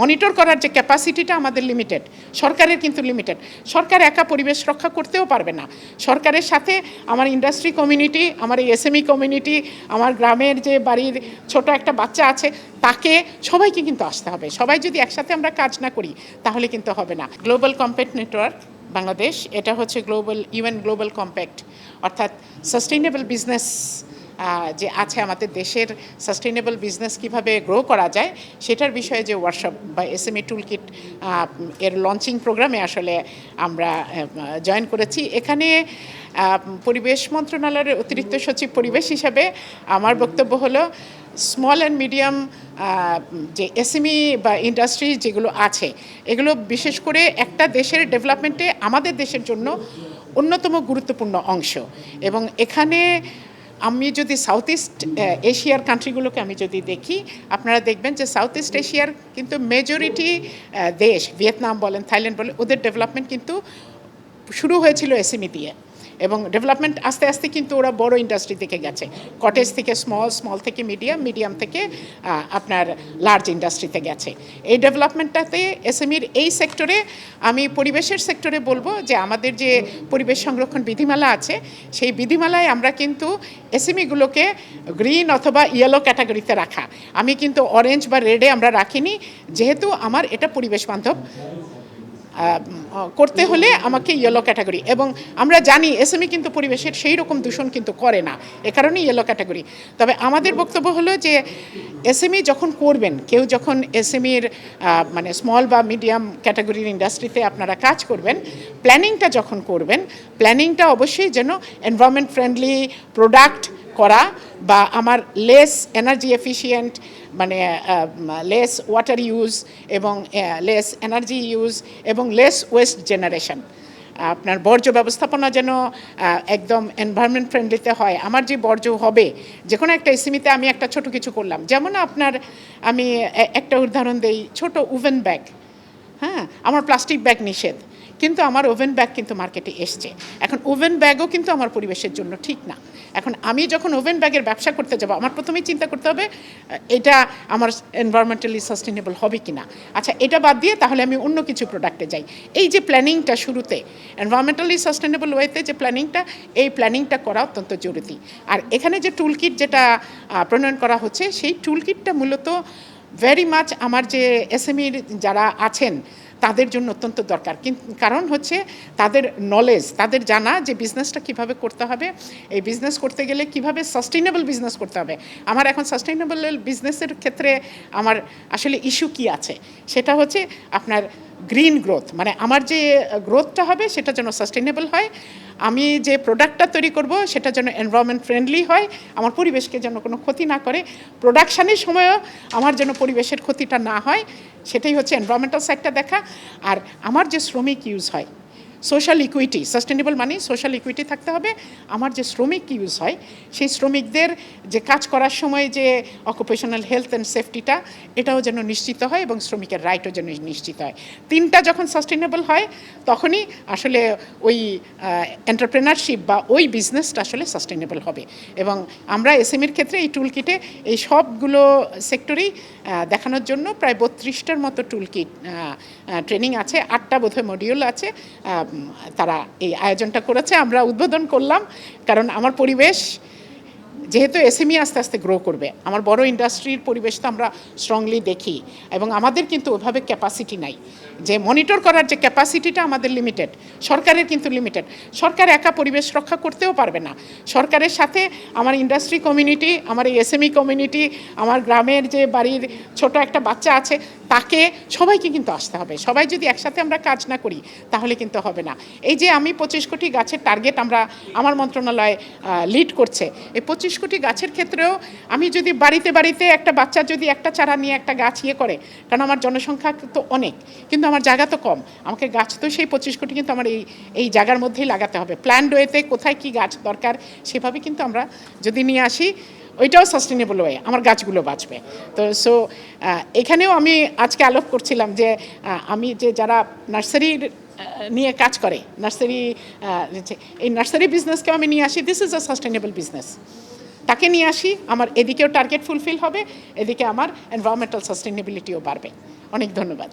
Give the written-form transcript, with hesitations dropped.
Monitor করার যে ক্যাপাসিটিটা আমাদের লিমিটেড, সরকারের কিন্তু লিমিটেড। সরকার একা পরিবেশ রক্ষা করতেও পারবে না। সরকারের সাথে আমার ইন্ডাস্ট্রি কমিউনিটি, আমার এই এসএমই কমিউনিটি, আমার গ্রামের যে বাড়ির ছোট একটা বাচ্চা আছে তাকে সবাইকে কিন্তু আসতে হবে। সবাই যদি একসাথে আমরা কাজ না করি তাহলে কিন্তু হবে না। গ্লোবাল কম্প্যাক্ট নেটওয়ার্ক বাংলাদেশ, এটা হচ্ছে ইউএন গ্লোবাল কম্প্যাক্ট, অর্থাৎ সাস্টেইনেবল বিজনেস যে আছে আমাদের দেশের সাস্টেইনেবল বিজনেস কিভাবে গ্রো করা যায় সেটার বিষয়ে যে ওয়ার্কশপ বা এসএমই টুলকিট এর লঞ্চিং প্রোগ্রামে আসলে আমরা জয়েন করেছি। এখানে পরিবেশ মন্ত্রণালয়ের অতিরিক্ত সচিব পরিবেশ হিসাবে আমার বক্তব্য হলো স্মল অ্যান্ড মিডিয়াম যে এসএমই বা ইন্ডাস্ট্রি যেগুলো আছে এগুলো বিশেষ করে একটা দেশের ডেভেলপমেন্টে আমাদের দেশের জন্য অন্যতম গুরুত্বপূর্ণ অংশ। এবং এখানে আমি যদি সাউথ ইস্ট এশিয়ার কান্ট্রিগুলোকে আমি যদি দেখি, আপনারা দেখবেন যে সাউথ ইস্ট এশিয়ার কিন্তু মেজরিটি দেশ, ভিয়েতনাম বলেন, থাইল্যান্ড বলেন, ওদের ডেভেলপমেন্ট কিন্তু শুরু হয়েছিল এসএমই দিয়ে, এবং ডেভেলপমেন্ট আস্তে আস্তে কিন্তু ওরা বড় ইন্ডাস্ট্রি থেকে গেছে। কটেজ থেকে স্মল থেকে মিডিয়াম থেকে আপনার লার্জ ইন্ডাস্ট্রিতে গেছে। এই ডেভেলপমেন্টটাতে এসএমইর এই সেক্টরে, আমি পরিবেশের সেক্টরে বলবো যে আমাদের যে পরিবেশ সংরক্ষণ বিধিমালা আছে সেই বিধিমালায় আমরা কিন্তু এসএমইগুলোকে গ্রিন অথবা ইয়েলো ক্যাটাগরিতে রাখা, আমি কিন্তু অরেঞ্জ বা রেডে আমরা রাখিনি, যেহেতু আমার এটা পরিবেশ বান্ধব করতে হলে আমাকে ইয়েলো ক্যাটাগরি। এবং আমরা জানি এসএমই কিন্তু পরিবেশের সেই রকম দূষণ কিন্তু করে না, এ কারণেই ইয়েলো ক্যাটাগরি। তবে আমাদের বক্তব্য হলো যে এসএমই যখন করবেন, কেউ যখন এসএমইর মানে স্মল বা মিডিয়াম ক্যাটাগরির ইন্ডাস্ট্রিতে আপনারা কাজ করবেন, প্ল্যানিংটা যখন করবেন, প্ল্যানিংটা অবশ্যই যেন এনভায়রনমেন্ট ফ্রেন্ডলি প্রোডাক্ট করা বা আমার লেস এনার্জি এফিশিয়েন্ট, মানে লেস ওয়াটার ইউজ এবং লেস এনার্জি ইউজ এবং লেস ওয়েস্ট জেনারেশন, আপনার বর্জ্য ব্যবস্থাপনা যেন একদম এনভায়রনমেন্ট ফ্রেন্ডলিতে হয়। আমার যে বর্জ্য হবে, যে কোনো একটা এসএমইতে আমি একটা ছোট কিছু করলাম, যেমন আপনার আমি একটা উদাহরণ দেই, ছোট ওভেন ব্যাগ, হ্যাঁ, আমার প্লাস্টিক ব্যাগ নিষেধ, কিন্তু আমার ওভেন ব্যাগ কিন্তু মার্কেটে এসছে। এখন ওভেন ব্যাগও কিন্তু আমার পরিবেশের জন্য ঠিক না। এখন আমি যখন ওভেন ব্যাগের ব্যবসা করতে যাব, আমার প্রথমেই চিন্তা করতে হবে এটা আমার এনভায়রনমেন্টালি সাস্টেনেবল হবে কি না। আচ্ছা, এটা বাদ দিয়ে তাহলে আমি অন্য কিছু প্রোডাক্টে যাই। এই যে প্ল্যানিংটা শুরুতে এনভায়রনমেন্টালি সাস্টেনেবল ওয়েতে যে প্ল্যানিংটা, এই প্ল্যানিংটা করা অত্যন্ত জরুরি। আর এখানে যে টুলকিট যেটা প্রণয়ন করা হচ্ছে, সেই টুলকিটটা মূলত ভেরি মাচ আমার যে এসএমইর যারা আছেন তাদের জন্য অত্যন্ত দরকার। কারণ হচ্ছে তাদের নলেজ, তাদের জানা যে বিজনেসটা কিভাবে করতে হবে, এই বিজনেস করতে গেলে কিভাবে সাস্টেইনেবল বিজনেস করতে হবে। আমার এখন সাস্টেইনেবল বিজনেসের ক্ষেত্রে আমার আসলে ইস্যু কি আছে, সেটা হচ্ছে আপনার গ্রিন গ্রোথ, মানে আমার যে গ্রোথটা হবে সেটা যেন সাস্টেইনেবল হয়, আমি যে প্রোডাক্টটা তৈরি করব সেটা যেন এনভায়রনমেন্ট ফ্রেন্ডলি হয়, আমার পরিবেশকে যেন কোনো ক্ষতি না করে, প্রোডাকশানের সময়ও আমার যেন পরিবেশের ক্ষতিটা না হয়, সেটাই হচ্ছে এনভায়রনমেন্টাল সাইডটা দেখা। আর আমার যে শ্রমিক ইউজ হয়, সোশ্যাল ইকুইটি, সাস্টেনেবল মানে সোশ্যাল ইকুইটি থাকতে হবে। আমার যে শ্রমিক ইউজ হয়, সেই শ্রমিকদের যে কাজ করার সময় যে অকুপেশনাল হেলথ অ্যান্ড সেফটিটা, এটাও যেন নিশ্চিত হয় এবং শ্রমিকের রাইটও যেন নিশ্চিত হয়। তিনটা যখন সাস্টেনেবল হয় তখনই আসলে ওই এন্টারপ্রেনারশিপ বা ওই বিজনেসটা আসলে সাস্টেনেবল হবে। এবং আমরা এসএমইর ক্ষেত্রে এই টুলকিটে এই সবগুলো সেক্টরেই দেখানোর জন্য প্রায় 32টার মতো টুলকিট ট্রেনিং আছে, 8টা বোধহয় মডিউল আছে, তারা এই আয়োজনটা করেছে, আমরা উদ্বোধন করলাম। কারণ আমার পরিবেশ যেহেতু এসএমই আস্তে আস্তে গ্রো করবে, আমার বড় ইন্ডাস্ট্রির পরিবেশ তো আমরা স্ট্রংলি দেখি, এবং আমাদের কিন্তু ওইভাবে ক্যাপাসিটি নাই, যে মনিটর করার যে ক্যাপাসিটিটা আমাদের লিমিটেড, সরকারের কিন্তু লিমিটেড। সরকার একা পরিবেশ রক্ষা করতেও পারবে না। সরকারের সাথে আমার ইন্ডাস্ট্রি কমিউনিটি, আমার এই এসএমই কমিউনিটি, আমার গ্রামের যে বাড়ির ছোট একটা বাচ্চা আছে তাকে সবাইকে কিন্তু আসতে হবে। সবাই যদি একসাথে আমরা কাজ না করি তাহলে কিন্তু হবে না। এই যে আমি 25 কোটি গাছের টার্গেট আমার মন্ত্রণালয় লিড করছে, এই 25 কোটি গাছের ক্ষেত্রেও আমি যদি বাড়িতে বাড়িতে একটা বাচ্চা যদি একটা চারা নিয়ে একটা গাছ করে, কারণ আমার জনসংখ্যা তো অনেক কিন্তু আমার জায়গা তো কম, আমাকে গাছ তো সেই 25 কোটি কিন্তু আমার এই জায়গার মধ্যেই লাগাতে হবে। প্ল্যান্ড ওয়েতে কোথায় কি গাছ দরকার সেভাবে কিন্তু আমরা যদি নিয়ে আসি, ওইটাও সাস্টেনেবল ওয়ে, আমার গাছগুলো বাঁচবে। তো এখানেও আমি আজকে আলোক করছিলাম যে আমি যে যারা নার্সারির নিয়ে কাজ করে, এই নার্সারি বিজনেসকেও আমি নিয়ে আসি, this is a sustainable business. তাকে নিয়ে আসি, আমার এদিকেও টার্গেট ফুলফিল হবে, এদিকে আমার এনভায়রনমেন্টাল সাস্টেনেবিলিটিও বাড়বে। অনেক ধন্যবাদ।